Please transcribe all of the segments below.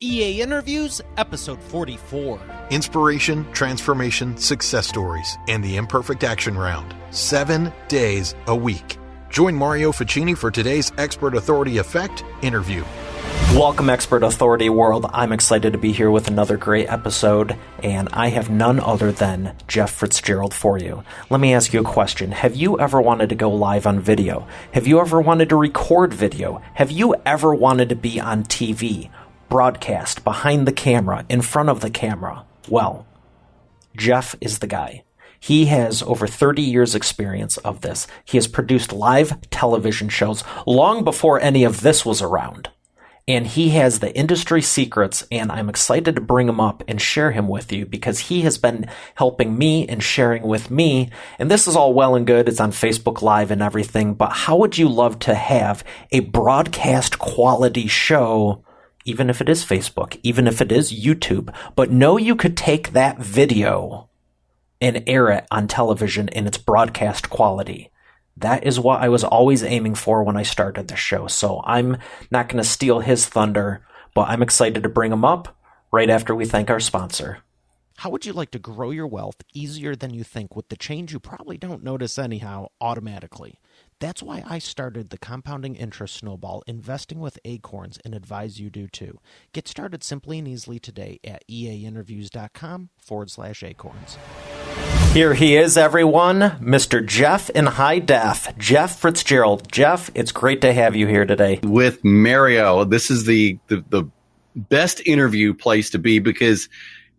EA Interviews, Episode 44. Inspiration, transformation, success stories, and the Imperfect Action Round. 7 days a week. Join Mario Ficini for today's Expert Authority Effect interview. Welcome, Expert Authority World. I'm excited to be here with another great episode, and I have none other than Jeff Fritzgerald for you. Let me ask you a question. Have you ever wanted to go live on video? Have you ever wanted to record video? Have you ever wanted to be on TV? Broadcast, behind the camera, in front of the camera? Well, Jeff is the guy. He has over 30 years experience of this. He has produced live television shows long before any of this was around. And he has the industry secrets, and I'm excited to bring him up and share him with you because he has been helping me and sharing with me. And this is all well and good. It's on Facebook Live and everything. But how would you love to have a broadcast quality show, even if it is Facebook, even if it is YouTube, but know you could take that video and air it on television in its broadcast quality? That is what I was always aiming for when I started the show. So I'm not going to steal his thunder, but I'm excited to bring him up right after we thank our sponsor. How would you like to grow your wealth easier than you think with the change you probably don't notice anyhow automatically? That's why I started the Compounding Interest Snowball Investing with Acorns and advise you do too. Get started simply and easily today at eainterviews.com/acorns. Here he is, everyone, Mr. Jeff in High Def, Jeff Fritzgerald. Jeff, it's great to have you here today. With Mario, this is the best interview place to be because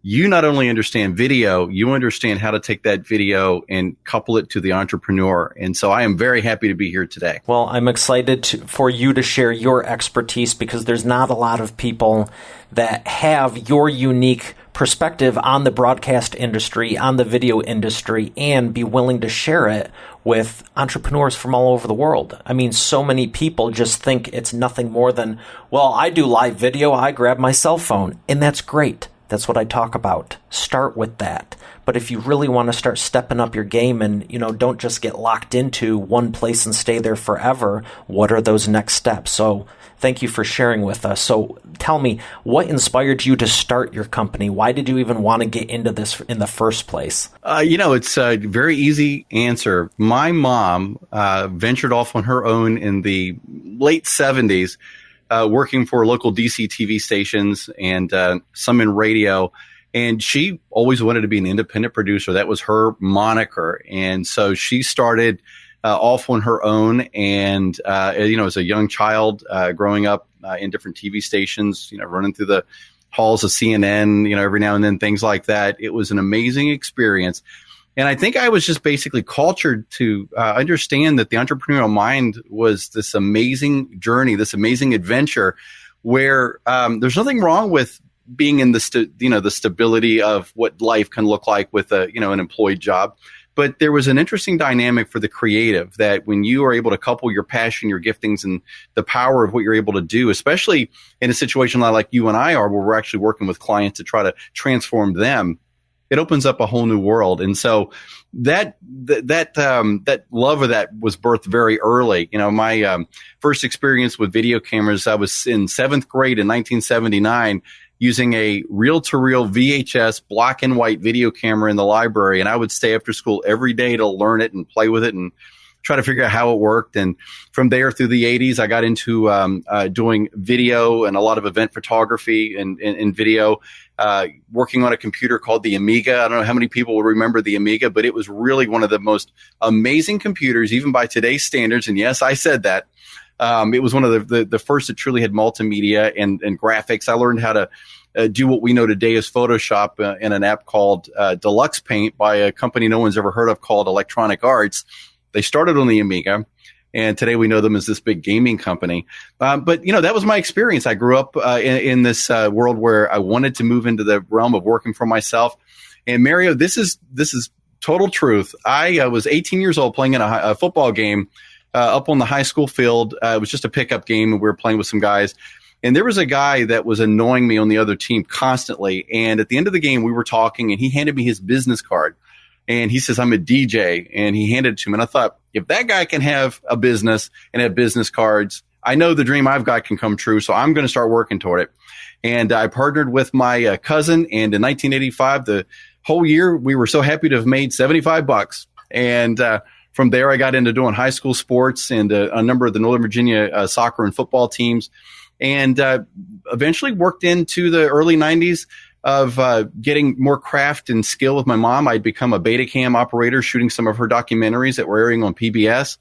you not only understand video, you understand how to take that video and couple it to the entrepreneur. And so I am very happy to be here today. Well, I'm excited for you to share your expertise because there's not a lot of people that have your unique perspective on the broadcast industry, on the video industry, and be willing to share it with entrepreneurs from all over the world. I mean, so many people just think it's nothing more than, well, I do live video, I grab my cell phone, and that's great. That's what I talk about. Start with that. But if you really want to start stepping up your game and, don't just get locked into one place and stay there forever, what are those next steps? So thank you for sharing with us. So tell me, what inspired you to start your company? Why did you even want to get into this in the first place? It's a very easy answer. My mom ventured off on her own in the late 70s. Working for local DC TV stations and some in radio. And she always wanted to be an independent producer. That was her moniker. And so she started off on her own. And, as a young child growing up in different TV stations, running through the halls of CNN, every now and then, things like that. It was an amazing experience. And I think I was just basically cultured to understand that the entrepreneurial mind was this amazing journey, this amazing adventure where there's nothing wrong with being in the stability of what life can look like with an employed job. But there was an interesting dynamic for the creative that when you are able to couple your passion, your giftings, and the power of what you're able to do, especially in a situation like you and I are, where we're actually working with clients to try to transform them, it opens up a whole new world. And so that love of that was birthed very early. My first experience with video cameras, I was in 7th grade in 1979 using a reel-to-reel VHS black and white video camera in the library. And I would stay after school every day to learn it and play with it and try to figure out how it worked. And from there through the 80s, I got into doing video and a lot of event photography and video, working on a computer called the Amiga. I don't know how many people will remember the Amiga, but it was really one of the most amazing computers, even by today's standards. And yes, I said that. It was one of the first that truly had multimedia and graphics. I learned how to do what we know today as Photoshop in an app called Deluxe Paint by a company no one's ever heard of called Electronic Arts. They started on the Amiga, and today we know them as this big gaming company. But that was my experience. I grew up in this world where I wanted to move into the realm of working for myself. And Mario, this is total truth. I was 18 years old playing in a football game up on the high school field. It was just a pickup game, and we were playing with some guys. And there was a guy that was annoying me on the other team constantly. And at the end of the game, we were talking, and he handed me his business card. And he says, I'm a DJ. And he handed it to me. And I thought, if that guy can have a business and have business cards, I know the dream I've got can come true. So I'm going to start working toward it. And I partnered with my cousin. And in 1985, the whole year, we were so happy to have made $75. And from there, I got into doing high school sports and a number of the Northern Virginia soccer and football teams, and eventually worked into the early 90s of getting more craft and skill with my mom. I'd become a Betacam operator, shooting some of her documentaries that were airing on PBS.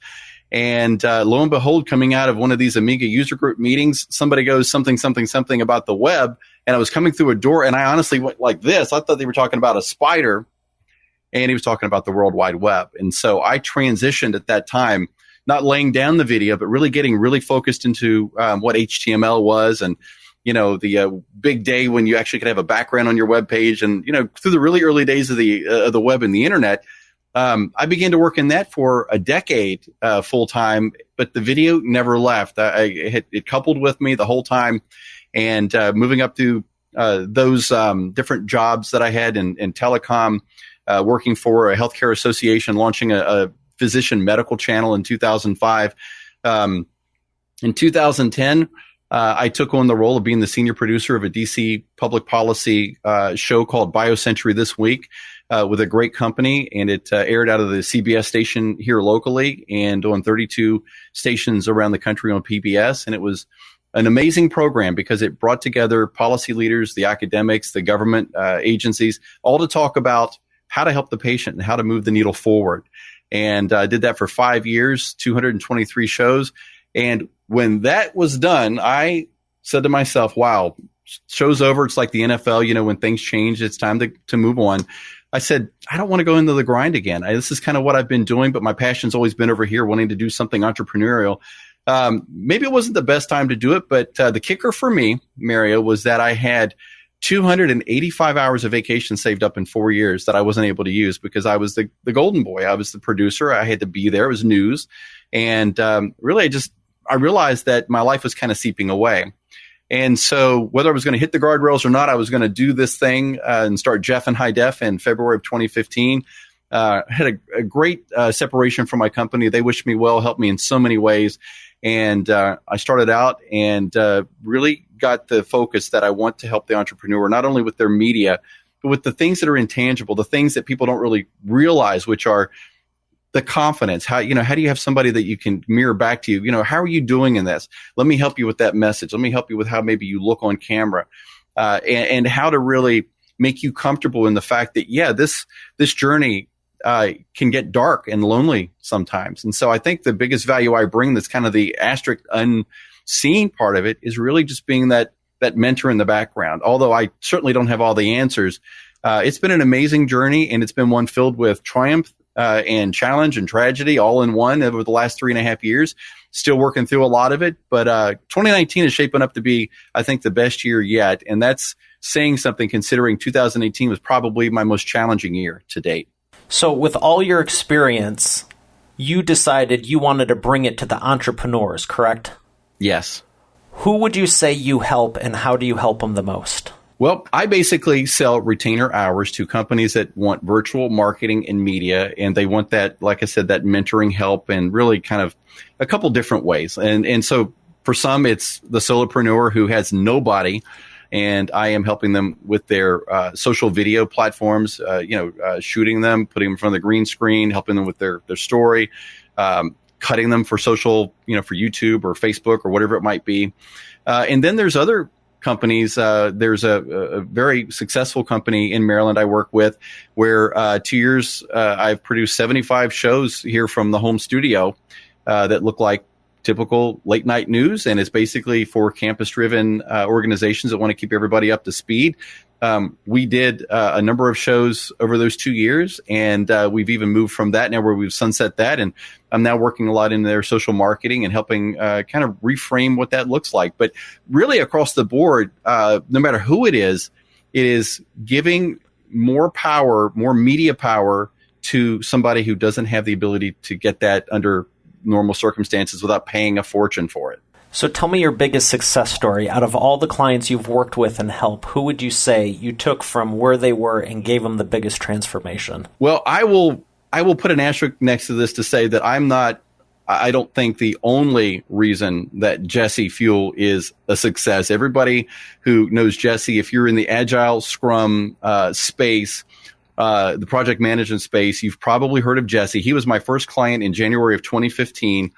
And lo and behold, coming out of one of these Amiga user group meetings, somebody goes something about the web. And I was coming through a door, and I honestly went like this. I thought they were talking about a spider, and he was talking about the World Wide Web. And so I transitioned at that time, not laying down the video, but really getting really focused into what HTML was, and the big day when you actually could have a background on your web page. And through the really early days of the web and the internet, I began to work in that for a decade full time. But the video never left. It coupled with me the whole time, and moving up to those different jobs that I had in telecom, working for a healthcare association, launching a physician medical channel in 2005. In 2010. I took on the role of being the senior producer of a DC public policy show called BioCentury This Week with a great company, and it aired out of the CBS station here locally and on 32 stations around the country on PBS. And it was an amazing program because it brought together policy leaders, the academics, the government agencies, all to talk about how to help the patient and how to move the needle forward. And I did that for 5 years, 223 shows. And when that was done, I said to myself, wow, show's over. It's like the NFL, when things change, it's time to move on. I said, I don't want to go into the grind again. This is kind of what I've been doing, but my passion's always been over here, wanting to do something entrepreneurial. Maybe it wasn't the best time to do it, but the kicker for me, Mario, was that I had 285 hours of vacation saved up in 4 years that I wasn't able to use because I was the golden boy. I was the producer. I had to be there. It was news. And really, I realized that my life was kind of seeping away. And so whether I was going to hit the guardrails or not, I was going to do this thing and start Jeff in High Def in February of 2015. Had a great separation from my company. They wished me well, helped me in so many ways. And I started out and really got the focus that I want to help the entrepreneur, not only with their media, but with the things that are intangible, the things that people don't really realize, which are the confidence. How do you have somebody that you can mirror back to you? How are you doing in this? Let me help you with that message. Let me help you with how maybe you look on camera, and how to really make you comfortable in the fact that, this journey can get dark and lonely sometimes. And so I think the biggest value I bring, that's kind of the asterisk unseen part of it, is really just being that mentor in the background. Although I certainly don't have all the answers, it's been an amazing journey, and it's been one filled with triumph and challenge and tragedy all in one over the last 3.5 years. Still working through a lot of it, but 2019 is shaping up to be, I think, the best year yet. And that's saying something, considering 2018 was probably my most challenging year to date. So with all your experience, you decided you wanted to bring it to the entrepreneurs, correct? Yes. Who would you say you help, and how do you help them the most? Well, I basically sell retainer hours to companies that want virtual marketing and media, and they want that, like I said, that mentoring help, and really kind of a couple different ways. And so for some, it's the solopreneur who has nobody, and I am helping them with their social video platforms, shooting them, putting them in front of the green screen, helping them with their story, cutting them for social, for YouTube or Facebook or whatever it might be. And then there's other companies. There's a very successful company in Maryland I work with, where 2 years I've produced 75 shows here from the home studio that look like typical late night news, and it's basically for campus-driven organizations that want to keep everybody up to speed. We did a number of shows over those 2 years, and we've even moved from that now, where we've sunset that, and I'm now working a lot in their social marketing and helping kind of reframe what that looks like. But really across the board, no matter who it is giving more power, more media power to somebody who doesn't have the ability to get that under normal circumstances without paying a fortune for it. So tell me your biggest success story. Out of all the clients you've worked with and helped, who would you say you took from where they were and gave them the biggest transformation? Well, I will put an asterisk next to this to say that I'm not I don't think the only reason that Jesse Fuel is a success. Everybody who knows Jesse, if you're in the Agile Scrum space, the project management space, you've probably heard of Jesse. He was my first client in January of 2015.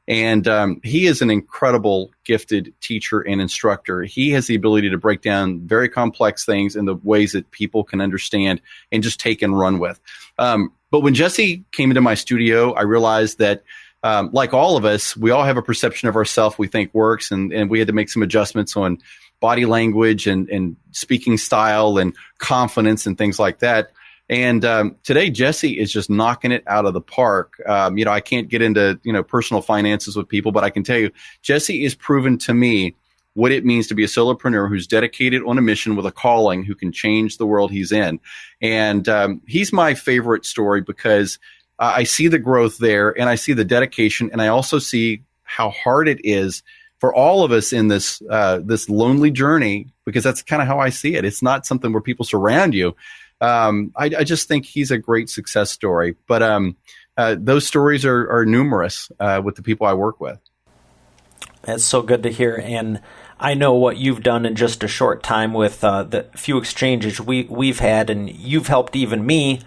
And he is an incredible, gifted teacher and instructor. He has the ability to break down very complex things in the ways that people can understand and just take and run with. But when Jesse came into my studio, I realized that, like all of us, we all have a perception of ourselves we think works, and we had to make some adjustments on body language and speaking style and confidence and things like that. And today, Jesse is just knocking it out of the park. I can't get into personal finances with people, but I can tell you, Jesse is proven to me what it means to be a solopreneur who's dedicated on a mission with a calling, who can change the world he's in. And he's my favorite story because I see the growth there, and I see the dedication, and I also see how hard it is for all of us in this lonely journey, because that's kind of how I see it. It's not something where people surround you. I just think he's a great success story. But those stories are numerous with the people I work with. That's so good to hear. And I know what you've done in just a short time with the few exchanges we've had, and you've helped even me.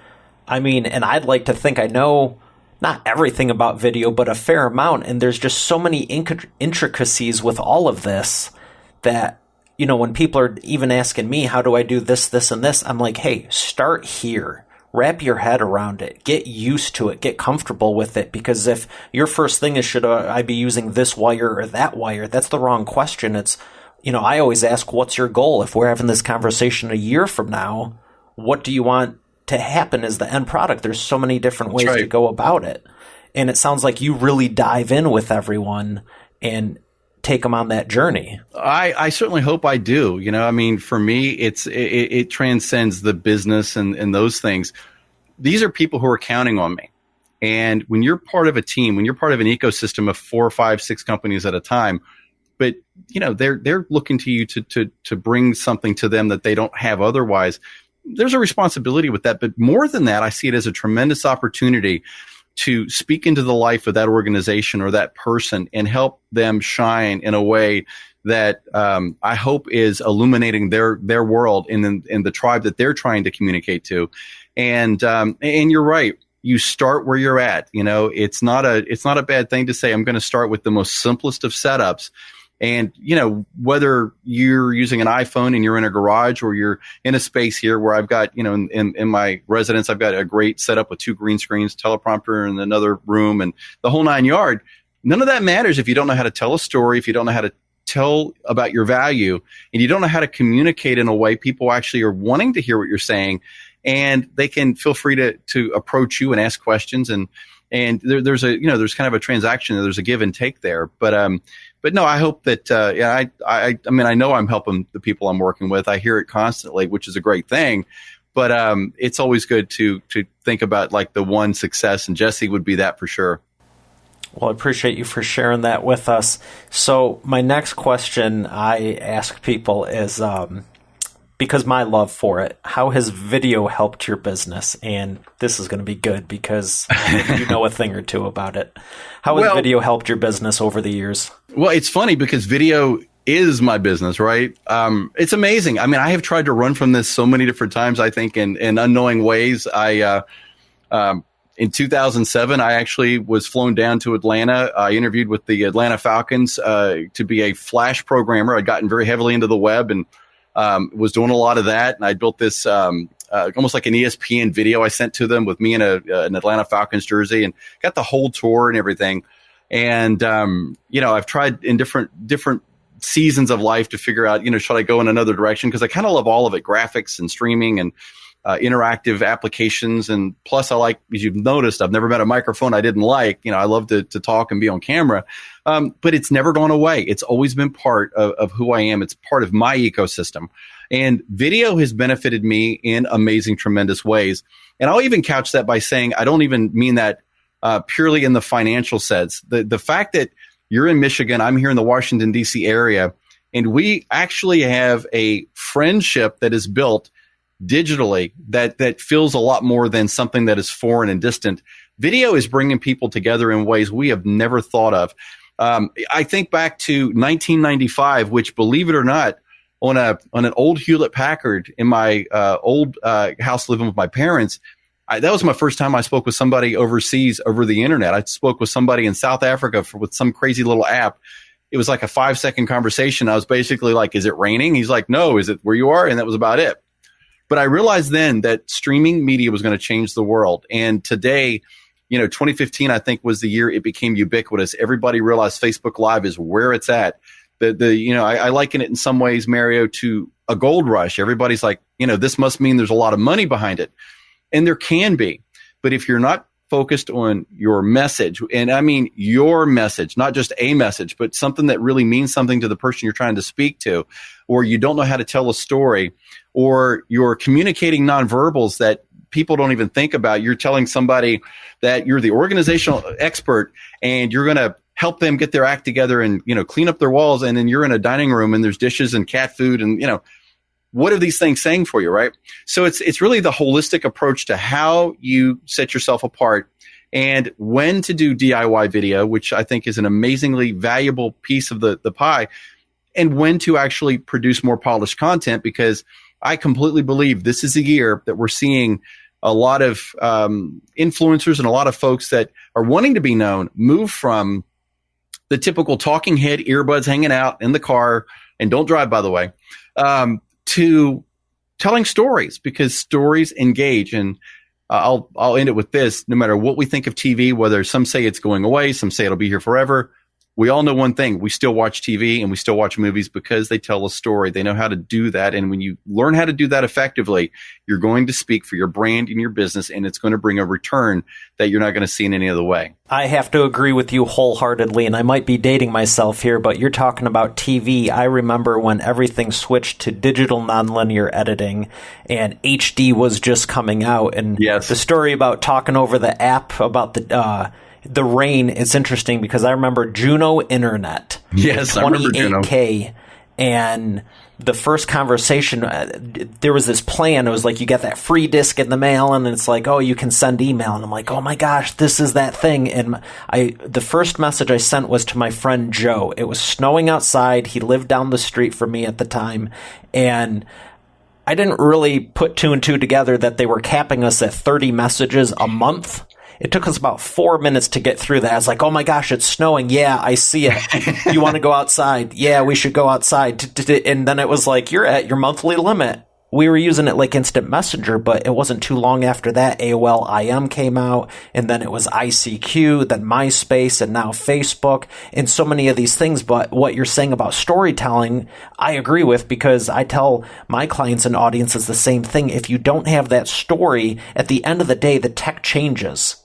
I mean, and I'd like to think I know not everything about video, but a fair amount. And there's just so many intricacies with all of this that, when people are even asking me, how do I do this, this, and this? I'm like, hey, start here. Wrap your head around it. Get used to it. Get comfortable with it. Because if your first thing is, should I be using this wire or that wire? That's the wrong question. It's, I always ask, what's your goal? If we're having this conversation a year from now, what do you want to happen as the end product? There's so many different ways to go about it. And it sounds like you really dive in with everyone and take them on that journey. I certainly hope I do. For me, it transcends the business and those things. These are people who are counting on me. And when you're part of a team, when you're part of an ecosystem of 4, 5, 6 companies at a time, but they're looking to you to bring something to them that they don't have otherwise. There's a responsibility with that. But more than that, I see it as a tremendous opportunity to speak into the life of that organization or that person and help them shine in a way that I hope is illuminating their world in the tribe that they're trying to communicate to. And you're right. You start where you're at. It's not a bad thing to say, I'm going to start with the most simplest of setups. And, whether you're using an iPhone and you're in a garage, or you're in a space here where I've got, in my residence, I've got a great setup with 2 green screens, teleprompter in another room, and the whole 9 yards. None of that matters if you don't know how to tell a story, if you don't know how to tell about your value, and you don't know how to communicate in a way people actually are wanting to hear what you're saying, and they can feel free to approach you and ask questions. And there's there's kind of a transaction, there's a give and take there. But no, I hope that, I know I'm helping the people I'm working with. I hear it constantly, which is a great thing. But it's always good to think about like the one success, and Jesse would be that for sure. Well, I appreciate you for sharing that with us. So my next question I ask people is, because my love for it, how has video helped your business? And this is going to be good because you know a thing or two about it. How has video helped your business over the years? Well, it's funny because video is my business, right? It's amazing. I mean, I have tried to run from this so many different times, I think, in unknowing ways. In 2007, I actually was flown down to Atlanta. I interviewed with the Atlanta Falcons to be a Flash programmer. I'd gotten very heavily into the web and was doing a lot of that. And I built this almost like an ESPN video I sent to them with me in an Atlanta Falcons jersey, and got the whole tour and everything. And, I've tried in different seasons of life to figure out, should I go in another direction? Because I kind of love all of it, graphics and streaming and interactive applications. And plus, I like, as you've noticed, I've never met a microphone I didn't like. I love to talk and be on camera. But it's never gone away. It's always been part of who I am. It's part of my ecosystem. And video has benefited me in amazing, tremendous ways. And I'll even couch that by saying I don't even mean that purely in the financial sense. The fact that you're in Michigan, I'm here in the Washington, D.C. area, and we actually have a friendship that is built digitally that feels a lot more than something that is foreign and distant. video is bringing people together in ways we have never thought of. I think back to 1995, which, believe it or not, on an old Hewlett Packard in my old house living with my parents, that was my first time I spoke with somebody overseas over the internet. I spoke with somebody in South Africa with some crazy little app. It was like a 5-second conversation. I was basically like, is it raining? He's like, no, is it where you are? And that was about it. But I realized then that streaming media was going to change the world. And today, 2015, I think, was the year it became ubiquitous. Everybody realized Facebook Live is where it's at. I liken it in some ways, Mario, to a gold rush. Everybody's like, this must mean there's a lot of money behind it. And there can be. But if you're not focused on your message, and I mean your message, not just a message, but something that really means something to the person you're trying to speak to, or you don't know how to tell a story, or you're communicating nonverbals that people don't even think about. You're telling somebody that you're the organizational expert and you're going to help them get their act together and, clean up their walls. And then you're in a dining room and there's dishes and cat food and, what are these things saying for you, right? So it's really the holistic approach to how you set yourself apart and when to do DIY video, which I think is an amazingly valuable piece of the pie, and when to actually produce more polished content, because I completely believe this is a year that we're seeing a lot of influencers and a lot of folks that are wanting to be known move from the typical talking head earbuds hanging out in the car, and don't drive, by the way, to telling stories, because stories engage. And I'll end it with this. No matter what we think of TV, whether some say it's going away, some say it'll be here forever, we all know one thing. We still watch TV and we still watch movies because they tell a story. They know how to do that. And when you learn how to do that effectively, you're going to speak for your brand and your business, and it's going to bring a return that you're not going to see in any other way. I have to agree with you wholeheartedly, and I might be dating myself here, but you're talking about TV. I remember when everything switched to digital nonlinear editing and HD was just coming out. And yes, the story about talking over the app about the rain is interesting because I remember Juno Internet. Yes, I remember Juno. 28K. And the first conversation, there was this plan. It was like you get that free disc in the mail, and it's like, oh, you can send email. And I'm like, oh my gosh, this is that thing. And the first message I sent was to my friend Joe. It was snowing outside. He lived down the street from me at the time. And I didn't really put two and two together that they were capping us at 30 messages a month. It took us about 4 minutes to get through that. I was like, oh my gosh, it's snowing. Yeah, I see it. You want to go outside? Yeah, we should go outside. And then it was like, you're at your monthly limit. We were using it like Instant Messenger, but it wasn't too long after that. AOL IM came out, and then it was ICQ, then MySpace, and now Facebook, and so many of these things. But what you're saying about storytelling, I agree with, because I tell my clients and audiences the same thing. If you don't have that story, at the end of the day, the tech changes.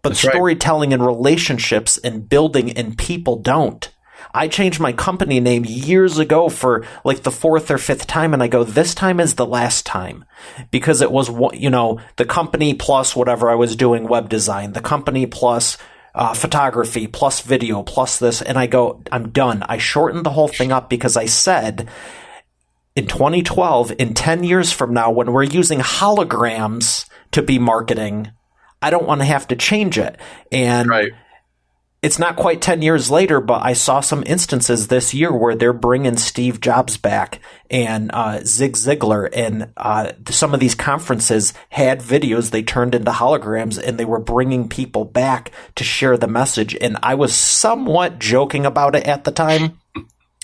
But That's right. Storytelling and relationships and building and people don't. I changed my company name years ago for like the 4th or 5th time, and I go, this time is the last time, because it was, the company plus whatever I was doing, web design, the company plus photography plus video plus this, and I go, I'm done. I shortened the whole thing up because I said, in 2012, in 10 years from now, when we're using holograms to be marketing, I don't want to have to change it. And right. It's not quite 10 years later, but I saw some instances this year where they're bringing Steve Jobs back and Zig Ziglar, and some of these conferences had videos they turned into holograms, and they were bringing people back to share the message. And I was somewhat joking about it at the time,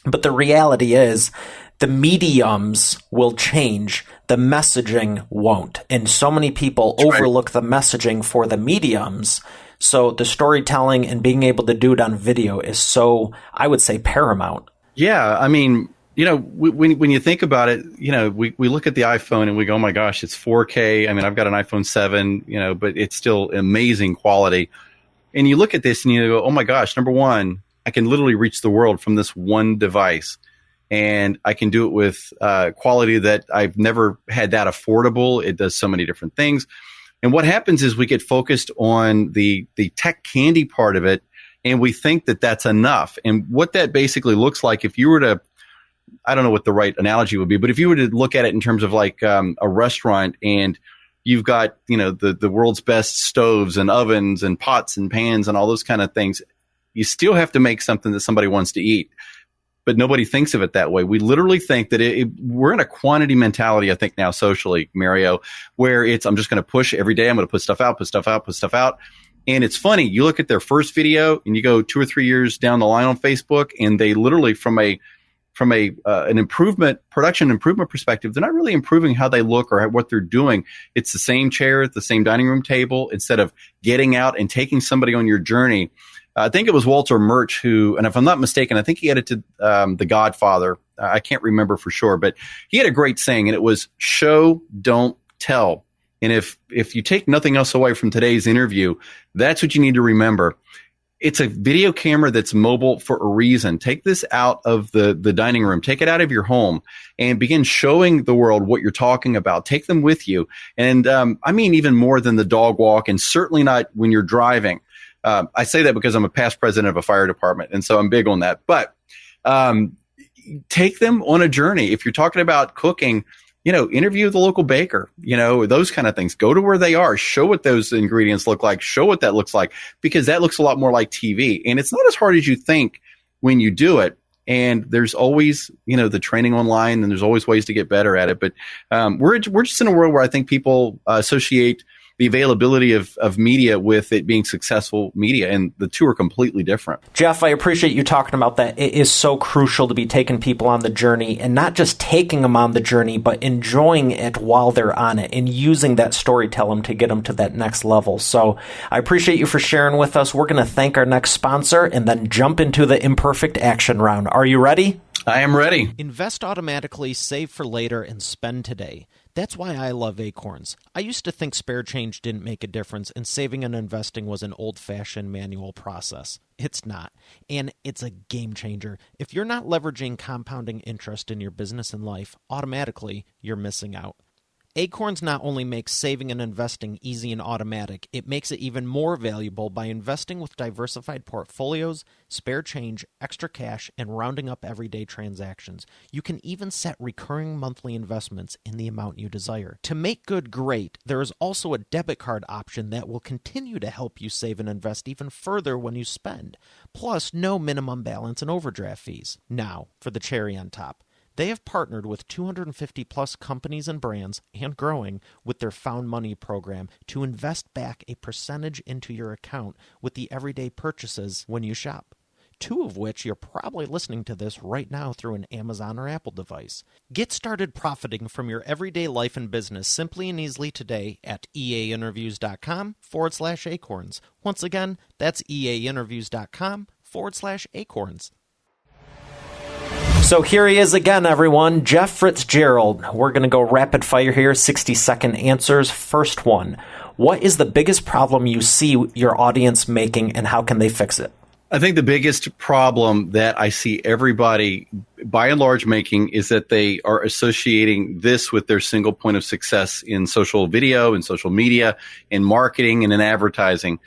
but the reality is the mediums will change. The messaging won't. And so many people overlook the messaging for the mediums. So the storytelling and being able to do it on video is so, I would say, paramount. Yeah. I mean, when you think about it, we look at the iPhone and we go, oh my gosh, it's 4K. I mean, I've got an iPhone 7, but it's still amazing quality. And you look at this and you go, oh my gosh, number one, I can literally reach the world from this one device. And I can do it with quality that I've never had that affordable. It does so many different things. And what happens is we get focused on the tech candy part of it, and we think that that's enough. And what that basically looks like, if you were to, I don't know what the right analogy would be, but if you were to look at it in terms of like a restaurant, and You've got, the world's best stoves and ovens and pots and pans and all those kind of things. You still have to make something that somebody wants to eat. But nobody thinks of it that way. We literally think that we're in a quantity mentality, I think now socially, Mario, where I'm just going to push every day. I'm going to put stuff out, put stuff out, put stuff out. And it's funny. You look at their first video and you go 2 or 3 years down the line on Facebook, and they literally from an production improvement perspective, they're not really improving how they look or what they're doing. It's the same chair, the same dining room table. Instead of getting out and taking somebody on your journey, I think it was Walter Murch who, and if I'm not mistaken, I think he edited The Godfather. I can't remember for sure, but he had a great saying, and it was show, don't tell. And if you take nothing else away from today's interview, that's what you need to remember. It's a video camera that's mobile for a reason. Take this out of the dining room. Take it out of your home and begin showing the world what you're talking about. Take them with you. And I mean even more than the dog walk, and certainly not when you're driving. I say that because I'm a past president of a fire department, and so I'm big on that. But take them on a journey. If you're talking about cooking, interview the local baker, those kind of things. Go to where they are. Show what those ingredients look like. Show what that looks like, because that looks a lot more like TV. And it's not as hard as you think when you do it. And there's always, the training online, and there's always ways to get better at it. But we're just in a world where I think people associate the availability of media with it being successful media, and the two are completely different. Jeff, I appreciate you talking about that. It is so crucial to be taking people on the journey, and not just taking them on the journey, but enjoying it while they're on it and using that storytelling to get them to that next level. So I appreciate you for sharing with us. We're going to thank our next sponsor and then jump into the imperfect action round. Are you ready? I am ready. Invest automatically, save for later, and spend today. That's why I love Acorns. I used to think spare change didn't make a difference and saving and investing was an old-fashioned manual process. It's not. And it's a game changer. If you're not leveraging compounding interest in your business and life, automatically you're missing out. Acorns not only makes saving and investing easy and automatic, it makes it even more valuable by investing with diversified portfolios, spare change, extra cash, and rounding up everyday transactions. You can even set recurring monthly investments in the amount you desire. To make good great, there is also a debit card option that will continue to help you save and invest even further when you spend. Plus, no minimum balance and overdraft fees. Now, for the cherry on top. They have partnered with 250 plus companies and brands, and growing, with their Found Money program to invest back a percentage into your account with the everyday purchases when you shop. 2 of which you're probably listening to this right now through an Amazon or Apple device. Get started profiting from your everyday life and business simply and easily today at eainterviews.com/acorns. Once again, that's eainterviews.com/acorns. So here he is again, everyone. Jeff Fritzgerald. We're going to go rapid fire here, 60-second answers. First one, what is the biggest problem you see your audience making, and how can they fix it? I think the biggest problem that I see everybody, by and large, making is that they are associating this with their single point of success in social video, in social media, in marketing, and in advertising.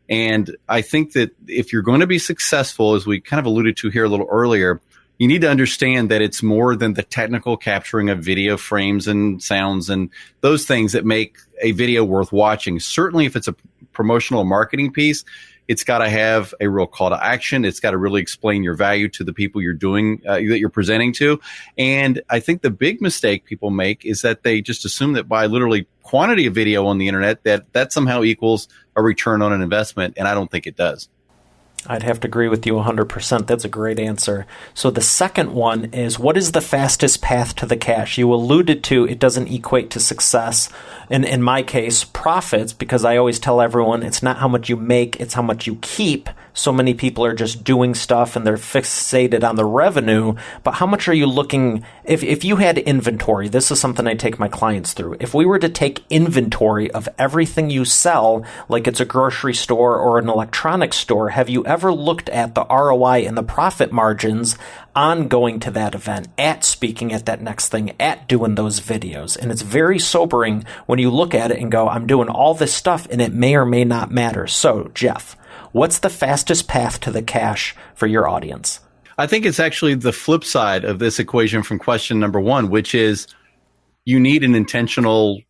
And I think that if you're going to be successful, as we kind of alluded to here a little earlier, you need to understand that it's more than the technical capturing of video frames and sounds and those things that make a video worth watching. Certainly, if it's a promotional marketing piece, it's got to have a real call to action. It's got to really explain your value to the people you're doing, that you're presenting to. And I think the big mistake people make is that they just assume that by literally quantity of video on the internet, that somehow equals a return on an investment. And I don't think it does. I'd have to agree with you 100%. That's a great answer. So the second one is, what is the fastest path to the cash? You alluded to it doesn't equate to success. And in my case, profits, because I always tell everyone it's not how much you make, it's how much you keep. So many people are just doing stuff and they're fixated on the revenue. But how much are you looking, if you had inventory, this is something I take my clients through. If we were to take inventory of everything you sell, like it's a grocery store or an electronics store, have you ever looked at the ROI and the profit margins on going to that event, at speaking at that next thing, at doing those videos? And it's very sobering when you look at it and go, I'm doing all this stuff and it may or may not matter. So, Jeff, what's the fastest path to the cash for your audience? I think it's actually the flip side of this equation from question number one, which is you need an intentional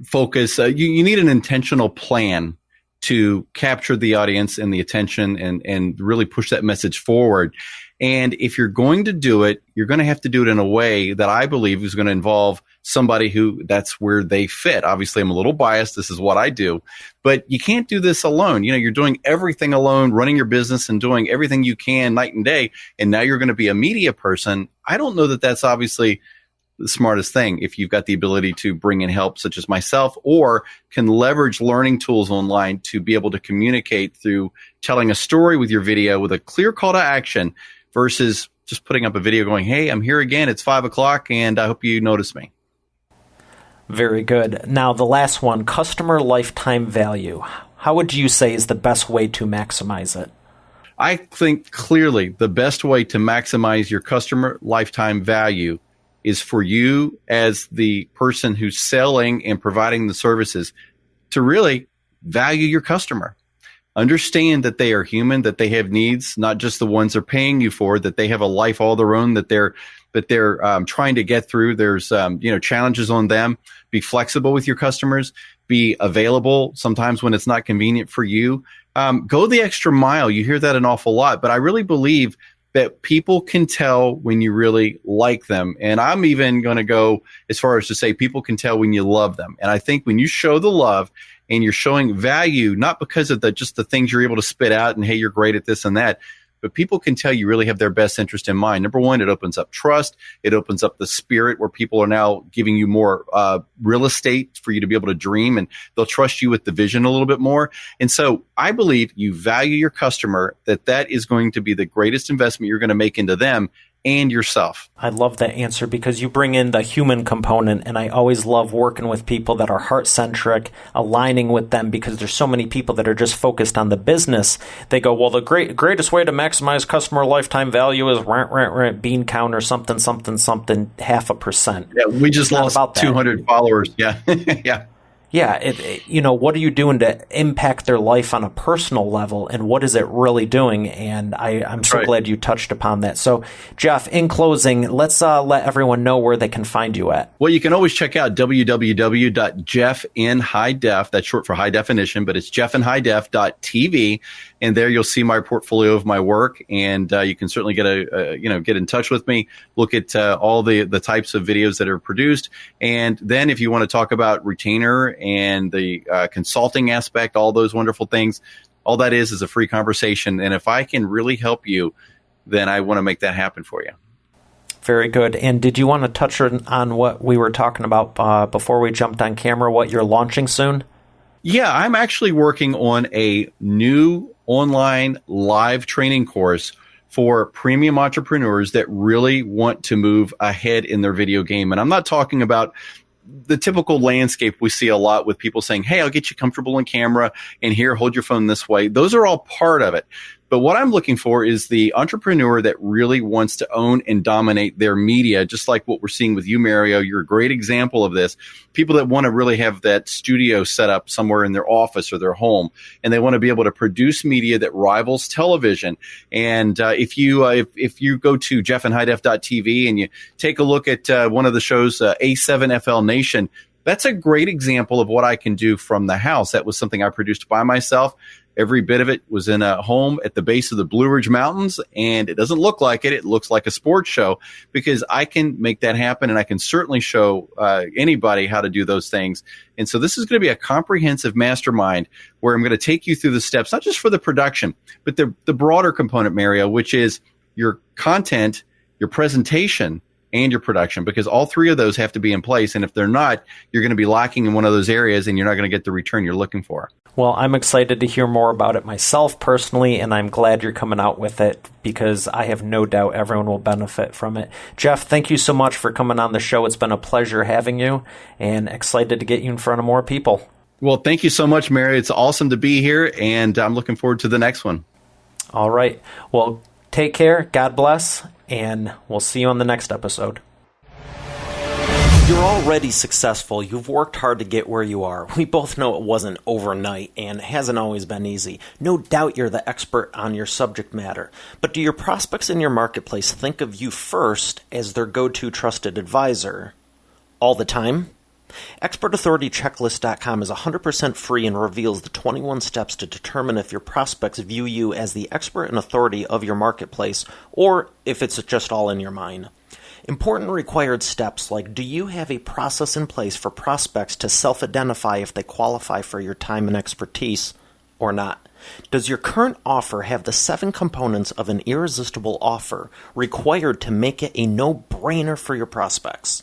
focus. You need an intentional plan to capture the audience and the attention and really push that message forward. And if you're going to do it, you're going to have to do it in a way that I believe is going to involve somebody who that's where they fit. Obviously, I'm a little biased. This is what I do, but you can't do this alone. You're doing everything alone, running your business and doing everything you can night and day. And now you're going to be a media person. I don't know that that's obviously the smartest thing if you've got the ability to bring in help such as myself, or can leverage learning tools online to be able to communicate through telling a story with your video with a clear call to action versus just putting up a video going, hey, I'm here again. It's 5:00 and I hope you notice me. Very good. Now, the last one, customer lifetime value. How would you say is the best way to maximize it? I think clearly the best way to maximize your customer lifetime value is for you as the person who's selling and providing the services to really value your customer. Understand that they are human, that they have needs, not just the ones they're paying you for, that they have a life all their own, that they're trying to get through. There's challenges on them. Be flexible with your customers. Be available sometimes when it's not convenient for you. Go the extra mile. You hear that an awful lot, but I really believe that people can tell when you really like them. And I'm even going to go as far as to say people can tell when you love them. And I think when you show the love and you're showing value, not because of just the things you're able to spit out and, hey, you're great at this and that, but people can tell you really have their best interest in mind. Number one, it opens up trust. It opens up the spirit where people are now giving you more real estate for you to be able to dream, and they'll trust you with the vision a little bit more. And so I believe you value your customer, that is going to be the greatest investment you're going to make into them and yourself. I love that answer because you bring in the human component, and I always love working with people that are heart-centric, aligning with them, because there's so many people that are just focused on the business. They go, well, the greatest way to maximize customer lifetime value is bean count or something, 0.5%. Yeah, we just lost 200 followers. Yeah, yeah. Yeah, what are you doing to impact their life on a personal level, and what is it really doing? And I'm so glad you touched upon that. So, Jeff, in closing, let's let everyone know where they can find you at. Well, you can always check out www.jeffinhighdef. That's short for high definition, but it's jeffinhighdef.tv. And there you'll see my portfolio of my work, and you can certainly get get in touch with me, look at all the types of videos that are produced. And then if you want to talk about retainer and the consulting aspect, all those wonderful things, all that is a free conversation. And if I can really help you, then I want to make that happen for you. Very good. And did you want to touch on what we were talking about before we jumped on camera, what you're launching soon? Yeah, I'm actually working on a new online live training course for premium entrepreneurs that really want to move ahead in their video game. And I'm not talking about the typical landscape we see a lot with people saying, hey, I'll get you comfortable in camera, and here, hold your phone this way. Those are all part of it. But what I'm looking for is the entrepreneur that really wants to own and dominate their media, just like what we're seeing with you, Mario. You're a great example of this. People that want to really have that studio set up somewhere in their office or their home, and they want to be able to produce media that rivals television. And if you go to jeffinhighdef.tv and you take a look at one of the shows, A7FL Nation, that's a great example of what I can do from the house. That was something I produced by myself. Every bit of it was in a home at the base of the Blue Ridge Mountains, and it doesn't look like it. It looks like a sports show, because I can make that happen, and I can certainly show anybody how to do those things. And so this is going to be a comprehensive mastermind where I'm going to take you through the steps, not just for the production, but the broader component, Mario, which is your content, your presentation, and your production, because all three of those have to be in place. And if they're not, you're going to be lacking in one of those areas, and you're not going to get the return you're looking for. Well, I'm excited to hear more about it myself personally, and I'm glad you're coming out with it, because I have no doubt everyone will benefit from it. Jeff, thank you so much for coming on the show. It's been a pleasure having you, and excited to get you in front of more people. Well, thank you so much, Mary. It's awesome to be here, and I'm looking forward to the next one. All right. Well, take care. God bless, and we'll see you on the next episode. You're already successful. You've worked hard to get where you are. We both know it wasn't overnight and hasn't always been easy. No doubt you're the expert on your subject matter. But do your prospects in your marketplace think of you first as their go-to trusted advisor all the time? ExpertAuthorityChecklist.com is 100% free and reveals the 21 steps to determine if your prospects view you as the expert and authority of your marketplace, or if it's just all in your mind. Important required steps like, do you have a process in place for prospects to self-identify if they qualify for your time and expertise or not? Does your current offer have the 7 components of an irresistible offer required to make it a no-brainer for your prospects?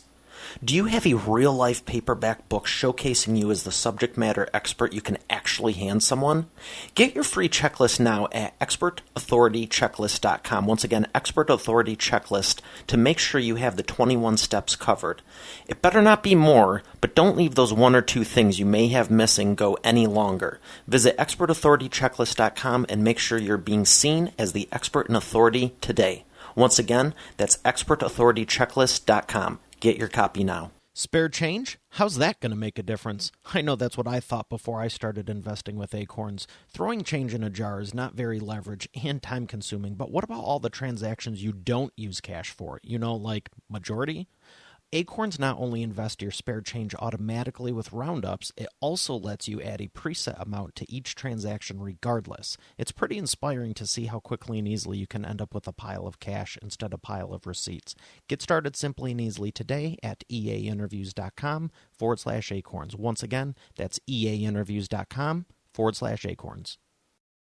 Do you have a real-life paperback book showcasing you as the subject matter expert you can actually hand someone? Get your free checklist now at ExpertAuthorityChecklist.com. Once again, Expert Authority Checklist, to make sure you have the 21 steps covered. It better not be more, but don't leave those 1 or 2 things you may have missing go any longer. Visit ExpertAuthorityChecklist.com and make sure you're being seen as the expert and authority today. Once again, that's ExpertAuthorityChecklist.com. Get your copy now. Spare change? How's that going to make a difference? I know that's what I thought before I started investing with Acorns. Throwing change in a jar is not very leverage and time consuming, but what about all the transactions you don't use cash for? You know, like majority? Acorns not only invest your spare change automatically with roundups, it also lets you add a preset amount to each transaction regardless. It's pretty inspiring to see how quickly and easily you can end up with a pile of cash instead of a pile of receipts. Get started simply and easily today at eainterviews.com/acorns. Once again, that's eainterviews.com/acorns.